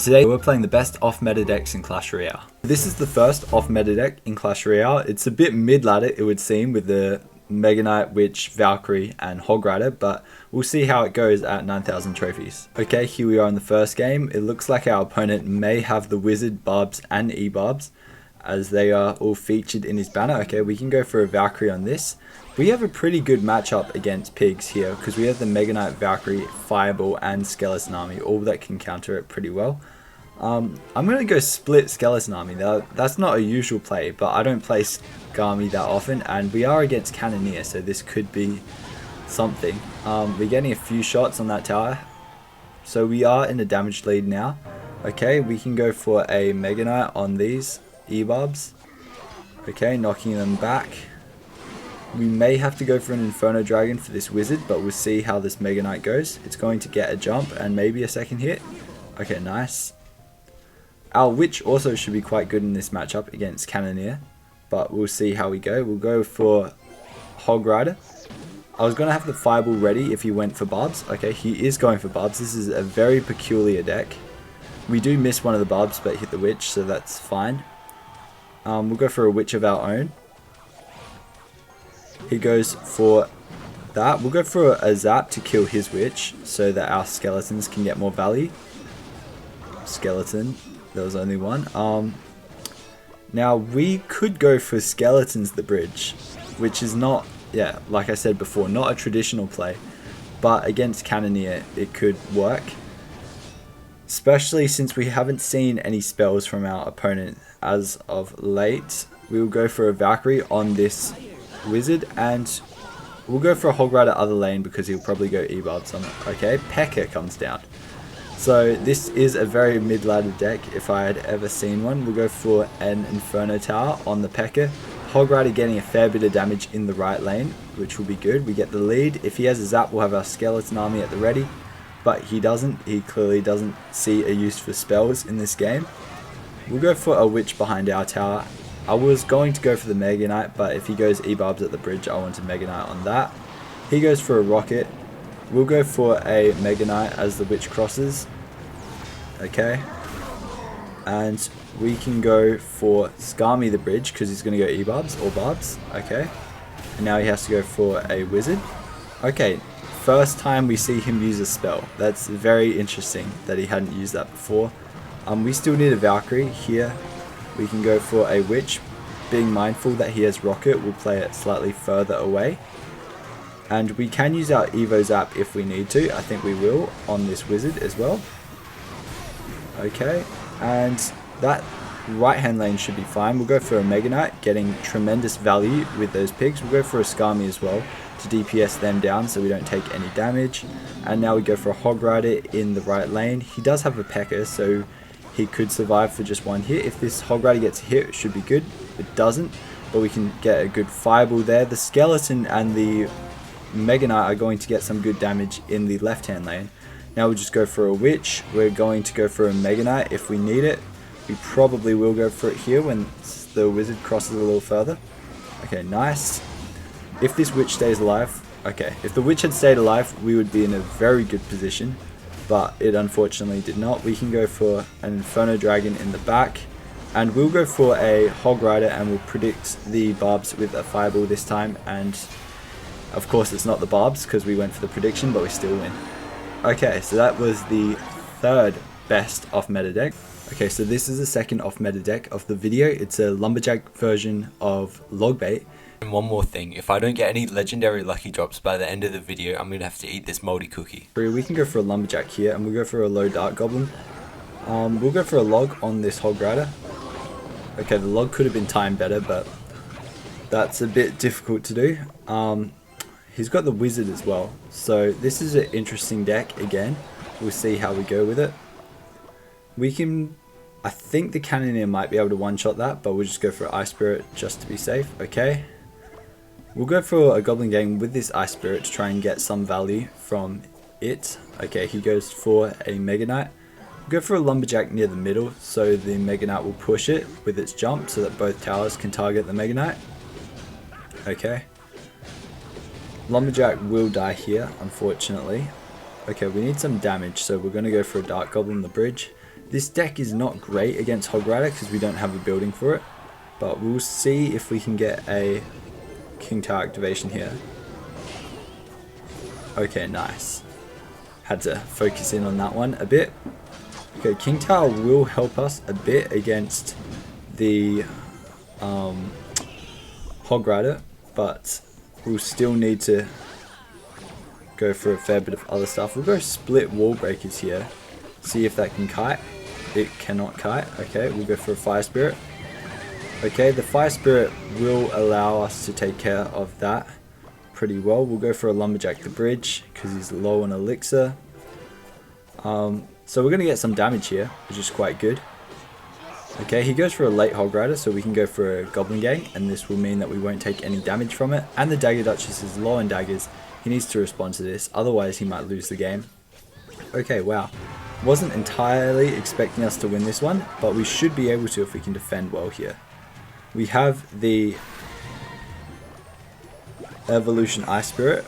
Today we're playing the best off-meta decks in Clash Royale. This is the first off-meta deck in Clash Royale. It's a bit mid-ladder, it would seem, with the Mega Knight, Witch, Valkyrie and Hog Rider, but we'll see how it goes at 9,000 trophies. Okay, here we are in the first game. It looks like our opponent may have the Wizard, Barbs and E-Barbs, as they are all featured in his banner. Okay, we can go for a Valkyrie on this. We have a pretty good matchup against Pigs here, because we have the Mega Knight, Valkyrie, Fireball and Skeleton Army, all that can counter it pretty well. I'm going to go split Skeleton Army. That's not a usual play, but I don't play Skami that often, and we are against Cannoneer, so this could be something. We're getting a few shots on that tower, so we are in a damage lead now. Okay, we can go for a Mega Knight on these E-Barbs. Okay, knocking them back. We may have to go for an Inferno Dragon for this Wizard, but we'll see how this Mega Knight goes. It's going to get a jump and maybe a second hit. Okay, nice. Our Witch also should be quite good in this matchup against Cannoneer, but we'll see how we go. We'll go for Hog Rider. I was going to have the Fireball ready if he went for Barbs. Okay, he is going for Barbs. This is a very peculiar deck. We do miss one of the Barbs but hit the Witch, so that's fine. We'll go for a Witch of our own. He goes for that. We'll go for a Zap to kill his Witch so that our skeletons can get more value. Skeleton. There was only one. Now we could go for Skeletons the bridge, which is not, yeah, like I said before, not a traditional play, but against Cannoneer it could work. Especially since we haven't seen any spells from our opponent as of late. We will go for a Valkyrie on this Wizard, and we'll go for a Hog Rider other lane because he'll probably go E-Barbs on it. Okay, P.E.K.K.A comes down. So this is a very mid-ladder deck if I had ever seen one. We'll go for an Inferno Tower on the P.E.K.K.A. Hog Rider getting a fair bit of damage in the right lane, which will be good. We get the lead. If he has a Zap, we'll have our Skeleton Army at the ready. But he doesn't. He clearly doesn't see a use for spells in this game. We'll go for a Witch behind our tower. I was going to go for the Mega Knight, but if he goes E-Barbs at the bridge, I want a Mega Knight on that. He goes for a Rocket. We'll go for a Mega Knight as the Witch crosses. Okay. And we can go for Skami the bridge because he's going to go E-Barbs or Barbs. Okay. And now he has to go for a Wizard. Okay. First time we see him use a spell. That's very interesting that he hadn't used that before. We still need a Valkyrie here. We can go for a Witch. Being mindful that he has Rocket, we'll play it slightly further away. And we can use our Evo Zap if we need to. I think we will on this Wizard as well. Okay, and that right hand lane should be fine. We'll go for a Mega Knight, getting tremendous value with those pigs. We'll go for a Skami as well to DPS them down so we don't take any damage. And now we go for a Hog Rider in the right lane. He does have a P.E.K.K.A, so he could survive for just one hit. If this Hog Rider gets hit, it should be good. It doesn't, but we can get a good Fireball there. The Skeleton and the Mega Knight are going to get some good damage in the left hand lane. Now we'll just go for a Witch. We're going to go for a Mega Knight if we need it. We probably will go for it here when the Wizard crosses a little further. Okay, nice. If this Witch stays alive, okay, if the Witch had stayed alive, we would be in a very good position, but it unfortunately did not. We can go for an Inferno Dragon in the back, and we'll go for a Hog Rider, and we'll predict the Barbs with a Fireball this time, and of course it's not the Barbs because we went for the prediction, but we still win. Okay, so that was the third best off-meta deck. Okay, so this is the second off-meta deck of the video. It's a Lumberjack version of Logbait. And one more thing, if I don't get any legendary lucky drops by the end of the video, I'm going to have to eat this moldy cookie. We can go for a Lumberjack here, and we'll go for a low Dark Goblin. We'll go for a Log on this Hog Rider. Okay, the Log could have been timed better, but that's a bit difficult to do. He's got the Wizard as well, so this is an interesting deck again. We'll see how we go with it. We can, I think the Cannoneer might be able to one-shot that, but we'll just go for an Ice Spirit just to be safe. Okay. We'll go for a Goblin Gang with this Ice Spirit to try and get some value from it. Okay, he goes for a Mega Knight. We'll go for a Lumberjack near the middle, so the Mega Knight will push it with its jump so that both towers can target the Mega Knight. Okay. Lumberjack will die here, unfortunately. Okay, we need some damage, so we're going to go for a Dark Goblin on the bridge. This deck is not great against Hog Rider because we don't have a building for it, but we'll see if we can get a King Tower activation here. Okay, nice. Had to focus in on that one a bit. Okay, King Tower will help us a bit against the Hog Rider, but we'll still need to go for a fair bit of other stuff. We'll go split wall breakers here, see if that can kite. It cannot kite. Okay, we'll go for a Fire Spirit. Okay, the Fire Spirit will allow us to take care of that pretty well. We'll go for a Lumberjack the bridge because he's low on elixir. So we're going to get some damage here, which is quite good. Okay, he goes for a late Hog Rider, so we can go for a Goblin Gang, and this will mean that we won't take any damage from it. And the Dagger Duchess is low on daggers. He needs to respond to this, otherwise he might lose the game. Okay, wow. Wasn't entirely expecting us to win this one, but we should be able to if we can defend well here. We have the Evolution Ice Spirit.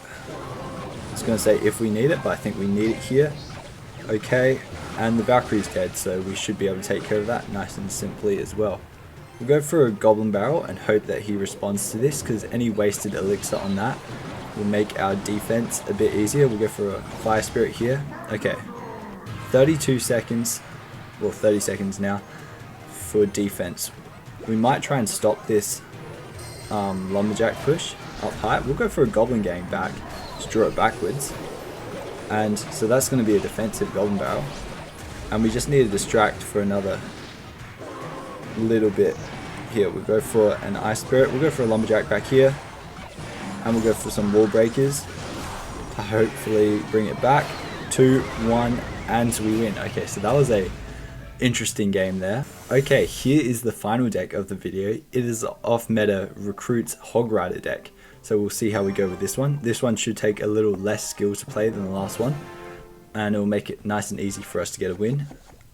I was going to say if we need it, but I think we need it here. Okay, and the Valkyrie's dead, so we should be able to take care of that nice and simply as well. We'll go for a Goblin Barrel and hope that he responds to this, because any wasted elixir on that will make our defense a bit easier. We'll go for a Fire Spirit here. Okay, 32 seconds, well 30 seconds now for defense. We might try and stop this Lumberjack push up high. We'll go for a Goblin Gang back, just draw it backwards. And so that's going to be a defensive Goblin Barrel. And we just need to distract for another little bit here. We'll go for an Ice Spirit. We'll go for a Lumberjack back here. And we'll go for some Wall Breakers to hopefully bring it back. 2, 1, and we win. Okay, so that was a interesting game there. Okay, here is the final deck of the video. It is off-meta Recruits Hog Rider deck. So we'll see how we go with this one. This one should take a little less skill to play than the last one, and it will make it nice and easy for us to get a win.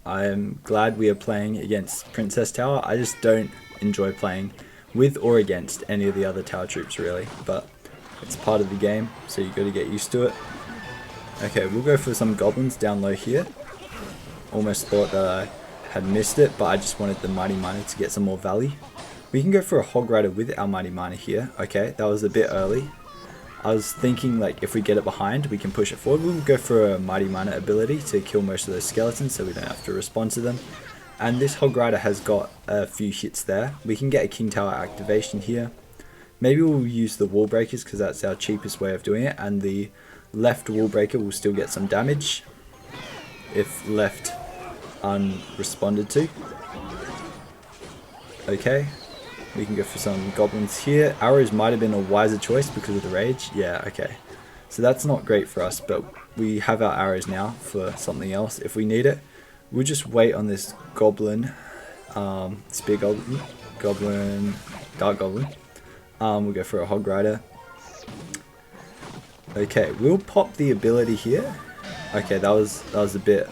I am glad we are playing against Princess Tower. I just don't enjoy playing with or against any of the other tower troops really, but it's part of the game, so you got to get used to it. Okay, we'll go for some goblins down low here. Almost thought that I had missed it, but I just wanted the Mighty Miner to get some more value. We can go for a Hog Rider with our Mighty Miner here. Okay, that was a bit early. I was thinking like if we get it behind, we can push it forward. We'll go for a Mighty Miner ability to kill most of those skeletons so we don't have to respond to them. And this Hog Rider has got a few hits there. We can get a King Tower activation here. Maybe we'll use the Wall Breakers because that's our cheapest way of doing it. And the left Wall Breaker will still get some damage if left unresponded to. Okay. We can go for some goblins here. Arrows might have been a wiser choice because of the rage. Yeah, okay. So that's not great for us, but we have our arrows now for something else if we need it. We'll just wait on this goblin, spear goblin, dark goblin. We'll go for a Hog Rider. Okay, we'll pop the ability here. Okay, that was a bit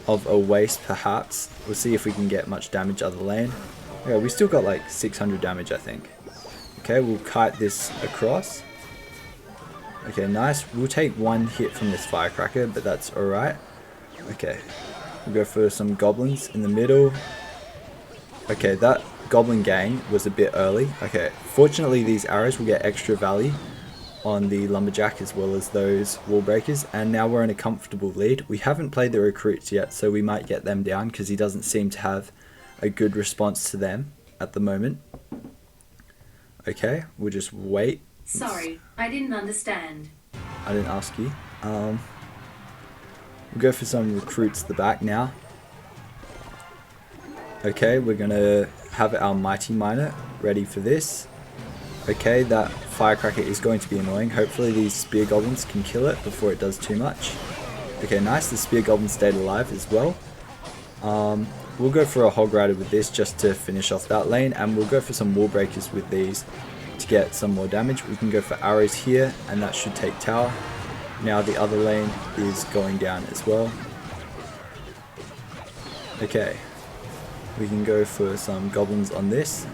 of a waste perhaps. We'll see if we can get much damage out of the lane. Okay, we still got like 600 damage I think. Okay, we'll kite this across. Okay, nice. We'll take one hit from this firecracker, but that's alright. Okay, we'll go for some goblins in the middle. Okay, that goblin gang was a bit early. Okay, fortunately these arrows will get extra value on the lumberjack as well as those wall breakers, and now we're in a comfortable lead. We haven't played the recruits yet, so we might get them down because he doesn't seem to have a good response to them at the moment. Okay, we'll just wait. Sorry, I didn't understand. I didn't ask you. We'll go for some recruits at the back now. Okay, we're gonna have our Mighty Miner ready for this. Okay, that firecracker is going to be annoying. Hopefully these spear goblins can kill it before it does too much. Okay, nice. The spear goblin stayed alive as well. We'll go for a Hog Rider with this just to finish off that lane, and we'll go for some wall breakers with these to get some more damage. We can go for arrows here, and that should take tower. Now the other lane is going down as well. Okay, we can go for some goblins on this.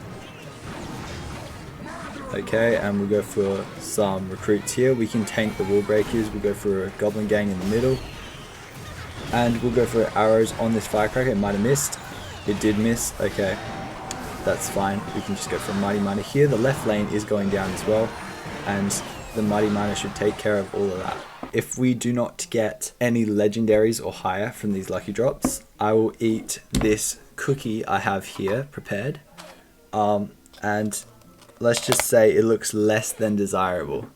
Okay, and we'll go for some recruits here. We can tank the wall breakers. We'll go for a goblin gang in the middle. And we'll go for arrows on this firecracker. It might have missed. It did miss. Okay, that's fine. We can just go for a mighty miner here. The left lane is going down as well, and the mighty miner should take care of all of that. If we do not get any legendaries or higher from these lucky drops, I will eat this cookie I have here prepared. And let's just say it looks less than desirable.